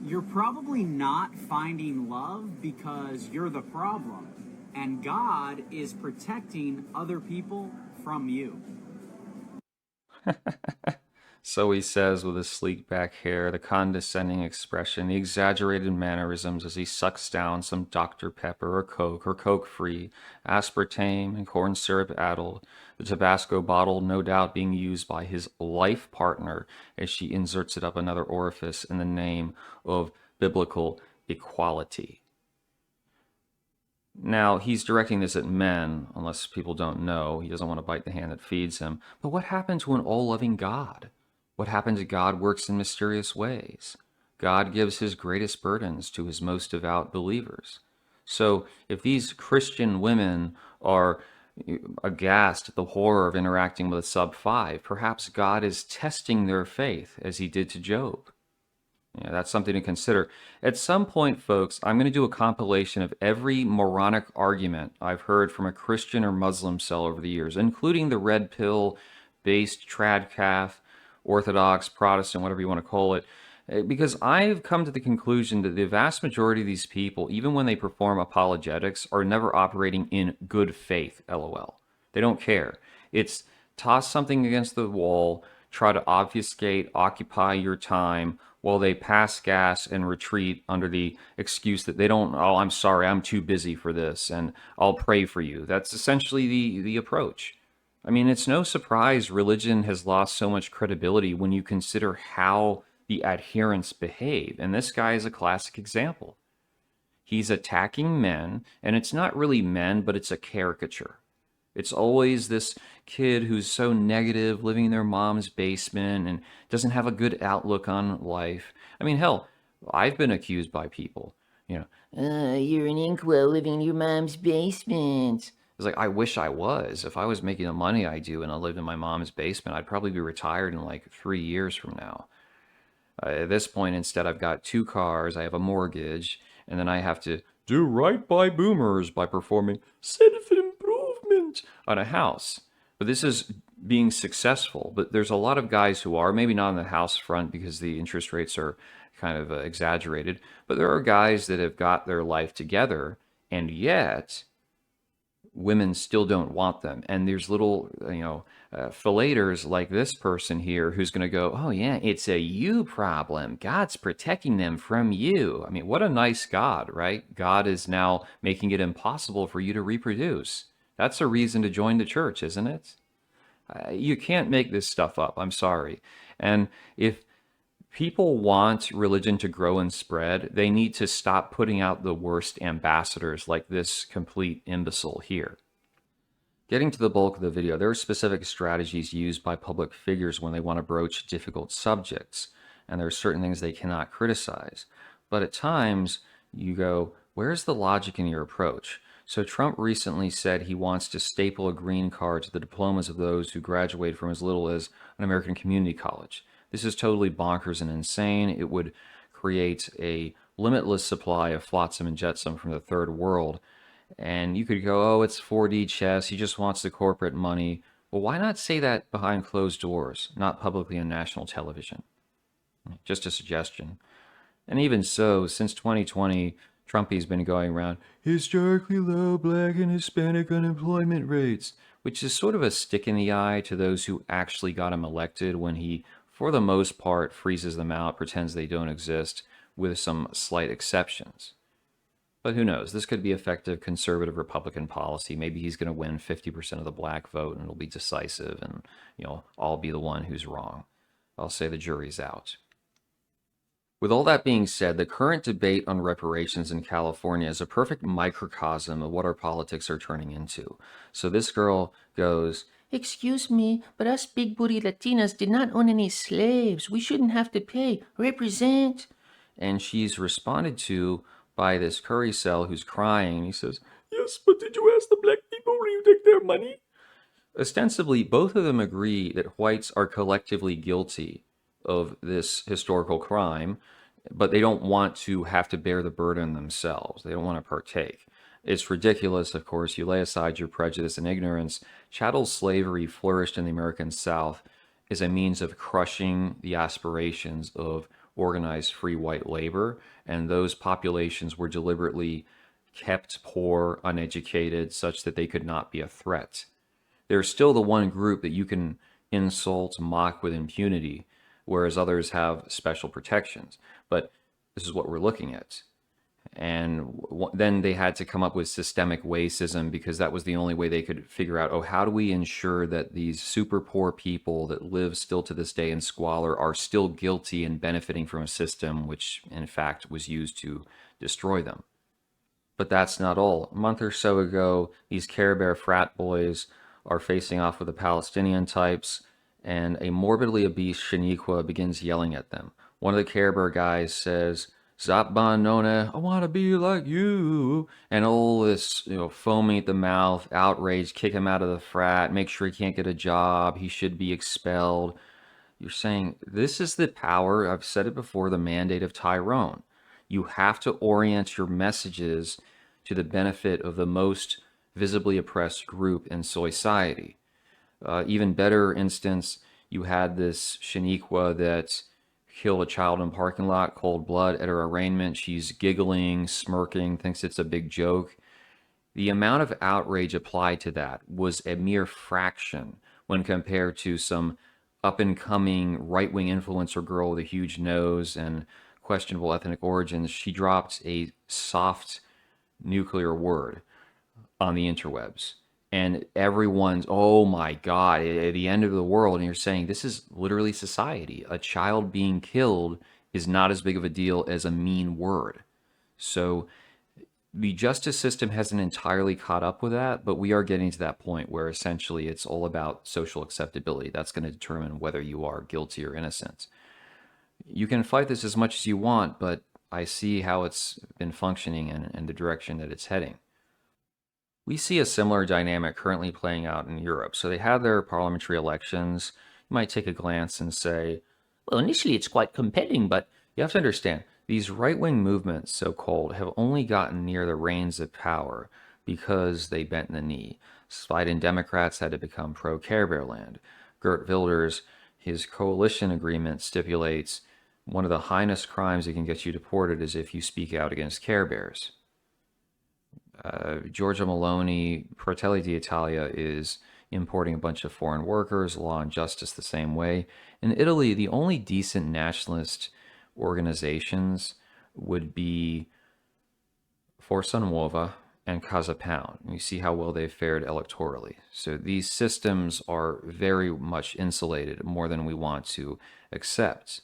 You're probably not finding love because you're the problem, and God is protecting other people from you. So he says with his sleek back hair, the condescending expression, the exaggerated mannerisms as he sucks down some Dr. Pepper or Coke free, aspartame and corn syrup addled, the Tabasco bottle no doubt being used by his life partner as she inserts it up another orifice in the name of biblical equality. Now, he's directing this at men, unless people don't know. He doesn't want to bite the hand that feeds him. But what happened to an all loving God? What happened to God works in mysterious ways? God gives his greatest burdens to his most devout believers. So, if these Christian women are aghast at the horror of interacting with a sub 5, perhaps God is testing their faith as he did to Job. Yeah, that's something to consider. At some point, folks, I'm going to do a compilation of every moronic argument I've heard from a Christian or Muslim cell over the years, including the red pill based tradcath, Orthodox, Protestant, whatever you want to call it. Because I've come to the conclusion that the vast majority of these people, even when they perform apologetics, are never operating in good faith, lol. They don't care. It's toss something against the wall, try to obfuscate, occupy your time while they pass gas and retreat under the excuse that they don't, oh, I'm sorry, I'm too busy for this, and I'll pray for you. That's essentially the approach. I mean, it's no surprise religion has lost so much credibility when you consider how the adherents behave. And this guy is a classic example. He's attacking men, and it's not really men, but it's a caricature. It's always this kid who's so negative, living in their mom's basement and doesn't have a good outlook on life. I mean, hell, I've been accused by people, you know, you're an inkwell living in your mom's basement. It's like, I wish I was. If I was making the money I do and I lived in my mom's basement, I'd probably be retired in like 3 years from now. At this point, instead, I've got two cars, I have a mortgage, and then I have to do right by boomers by performing self improvement on a house. But this is being successful. But there's a lot of guys who are, maybe not on the house front because the interest rates are kind of exaggerated, but there are guys that have got their life together, and yet women still don't want them. And there's little, fillators like this person here who's going to go, oh, yeah, it's a you problem. God's protecting them from you. I mean, what a nice God, right? God is now making it impossible for you to reproduce. That's a reason to join the church, isn't it? You can't make this stuff up. I'm sorry. And if people want religion to grow and spread, they need to stop putting out the worst ambassadors like this complete imbecile here. Getting to the bulk of the video, there are specific strategies used by public figures when they want to broach difficult subjects, and there are certain things they cannot criticize. But at times, you go, where's the logic in your approach? So Trump recently said he wants to staple a green card to the diplomas of those who graduate from as little as an American community college. This is totally bonkers and insane. It would create a limitless supply of flotsam and jetsam from the third world. And you could go, oh, it's 4D chess. He just wants the corporate money. Well, why not say that behind closed doors, not publicly on national television? Just a suggestion. And even so, since 2020, Trumpy's been going around historically low Black and Hispanic unemployment rates, which is sort of a stick in the eye to those who actually got him elected when he, for the most part, freezes them out, pretends they don't exist, with some slight exceptions. But who knows? This could be effective conservative Republican policy. Maybe he's going to win 50% of the black vote and it'll be decisive and, I'll be the one who's wrong. I'll say the jury's out. With all that being said, the current debate on reparations in California is a perfect microcosm of what our politics are turning into. So this girl goes, excuse me, but us big booty Latinas did not own any slaves. We shouldn't have to pay. Represent. And she's responded to by this curry cell who's crying. He says, yes, but did you ask the black people where you take their money? Ostensibly, both of them agree that whites are collectively guilty of this historical crime, but they don't want to have to bear the burden themselves. They don't want to partake. It's ridiculous, of course. You lay aside your prejudice and ignorance. Chattel slavery flourished in the American South as a means of crushing the aspirations of organized free white labor, and those populations were deliberately kept poor, uneducated, such that they could not be a threat. They're still the one group that you can insult, mock with impunity, whereas others have special protections. But this is what we're looking at. And then they had to come up with systemic racism because that was the only way they could figure out, oh, how do we ensure that these super poor people that live still to this day in squalor are still guilty and benefiting from a system which, in fact, was used to destroy them? But that's not all. A month or so ago, these Care Bear frat boys are facing off with the Palestinian types, and a morbidly obese Shaniqua begins yelling at them. One of the Care Bear guys says, Zapban Nona, I want to be like you. And all this, foaming at the mouth, outrage, kick him out of the frat, make sure he can't get a job, he should be expelled. You're saying this is the power, I've said it before, the mandate of Tyrone. You have to orient your messages to the benefit of the most visibly oppressed group in society. Even better instance, you had this Shaniqua that killed a child in a parking lot, cold blood at her arraignment. She's giggling, smirking, thinks it's a big joke. The amount of outrage applied to that was a mere fraction when compared to some up and coming right wing influencer girl with a huge nose and questionable ethnic origins. She dropped a soft nuclear word on the interwebs. And everyone's, oh my God, at the end of the world. And you're saying this is literally society. A child being killed is not as big of a deal as a mean word. So the justice system hasn't entirely caught up with that, but we are getting to that point where essentially it's all about social acceptability. That's going to determine whether you are guilty or innocent. You can fight this as much as you want, but I see how it's been functioning and the direction that it's heading. We see a similar dynamic currently playing out in Europe. So they have their parliamentary elections. You might take a glance and say, well, initially it's quite compelling, but you have to understand these right wing movements, so called, have only gotten near the reins of power because they bent the knee. Biden Democrats had to become pro Care Bear land. Geert Wilders, his coalition agreement stipulates one of the heinous crimes that can get you deported is if you speak out against Care Bears. Giorgia Meloni, Fratelli d'Italia, is importing a bunch of foreign workers, Law and Justice the same way. In Italy, the only decent nationalist organizations would be Forza Nuova and Casa Pound. You see how well they've fared electorally. So these systems are very much insulated, more than we want to accept.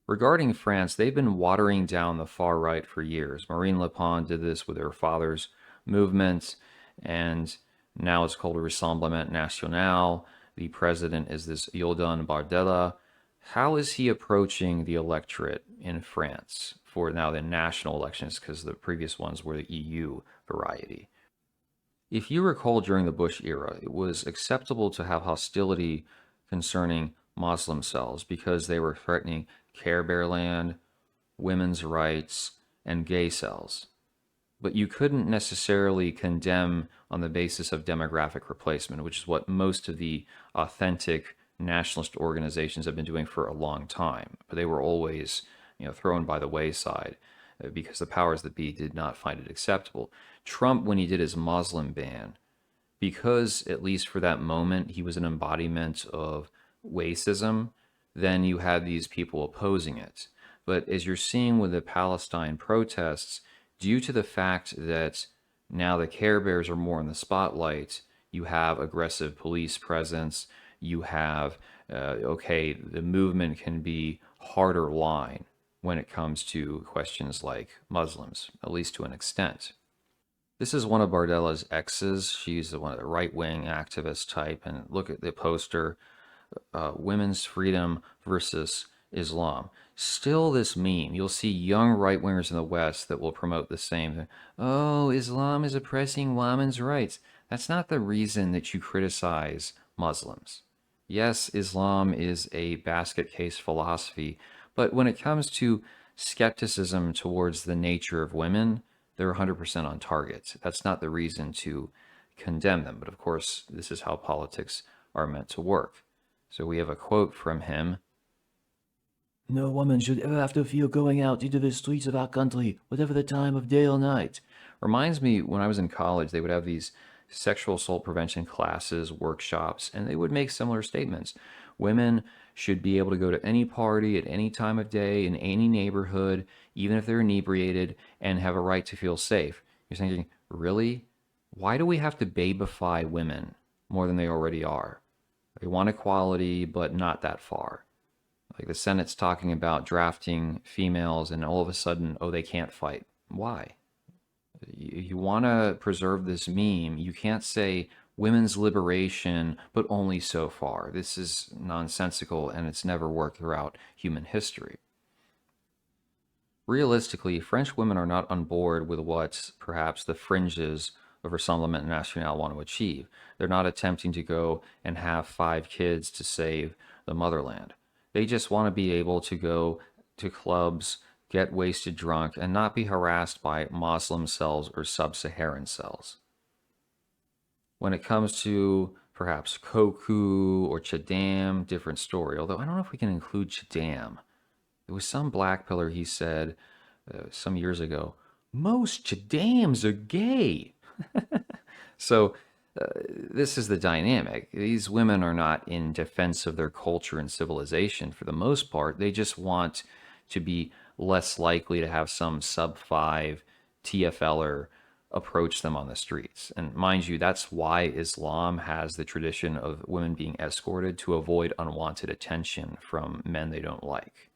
Regarding France, they've been watering down the far right for years. Marine Le Pen did this with her father's movement, and now it's called Rassemblement National. The president is this Jordan Bardella. How is he approaching the electorate in France for now the national elections, because the previous ones were the EU variety? If you recall, during the Bush era, it was acceptable to have hostility concerning Muslim cells because they were threatening Care Bear land, women's rights, and gay cells. But you couldn't necessarily condemn on the basis of demographic replacement, which is what most of the authentic nationalist organizations have been doing for a long time. But they were always, thrown by the wayside because the powers that be did not find it acceptable. Trump, when he did his Muslim ban, because at least for that moment he was an embodiment of racism, then you had these people opposing it. But as you're seeing with the Palestine protests, due to the fact that now the Care Bears are more in the spotlight, you have aggressive police presence, you have, the movement can be harder line when it comes to questions like Muslims, at least to an extent. This is one of Bardella's exes. She's one of the right-wing activist type, and look at the poster, women's freedom versus Islam. Still this meme. You'll see young right-wingers in the West that will promote the same thing. Oh, Islam is oppressing women's rights. That's not the reason that you criticize Muslims. Yes, Islam is a basket case philosophy, but when it comes to skepticism towards the nature of women, they're 100% on target. That's not the reason to condemn them. But of course, this is how politics are meant to work. So we have a quote from him. No woman should ever have to fear going out into the streets of our country, whatever the time of day or night. Reminds me when I was in college, they would have these sexual assault prevention classes, workshops, and they would make similar statements. Women should be able to go to any party at any time of day in any neighborhood, even if they're inebriated, and have a right to feel safe. You're thinking, really? Why do we have to babify women more than they already are? They want equality, but not that far. Like the Senate's talking about drafting females, and all of a sudden, oh, they can't fight. Why? You want to preserve this meme. You can't say women's liberation, but only so far. This is nonsensical, and it's never worked throughout human history. Realistically, French women are not on board with what perhaps the fringes of Rassemblement National want to achieve. They're not attempting to go and have 5 kids to save the motherland. They just want to be able to go to clubs, get wasted drunk, and not be harassed by Muslim cells or sub-Saharan cells. When it comes to perhaps Koku or Chadam, different story. Although I don't know if we can include Chadam. There was some black pillar, he said some years ago, most Chadams are gay. So this is the dynamic. These women are not in defense of their culture and civilization for the most part. They just want to be less likely to have some sub-5 TFLer approach them on the streets. And mind you, that's why Islam has the tradition of women being escorted to avoid unwanted attention from men they don't like.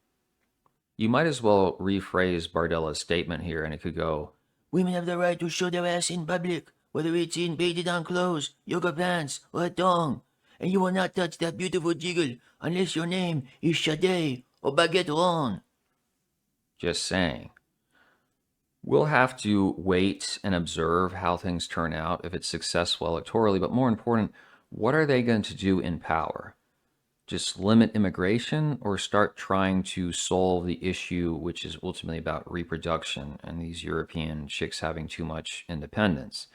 You might as well rephrase Bardella's statement here, and it could go, Women have the right to show their ass in public, whether it's in bathing clothes, yoga pants, or a thong. And you will not touch that beautiful jiggle unless your name is Sade or Baguette Ron. just saying. We'll have to wait and observe how things turn out if it's successful electorally, but more important, what are they going to do in power? Just limit immigration or start trying to solve the issue, which is ultimately about reproduction and these European chicks having too much independence?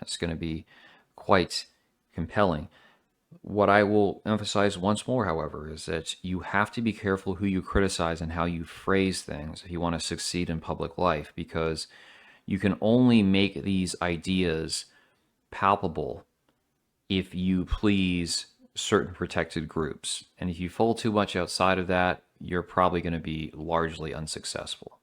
It's going to be quite compelling. What I will emphasize once more, however, is that you have to be careful who you criticize and how you phrase things if you want to succeed in public life, because you can only make these ideas palpable if you please certain protected groups. And if you fall too much outside of that, you're probably going to be largely unsuccessful.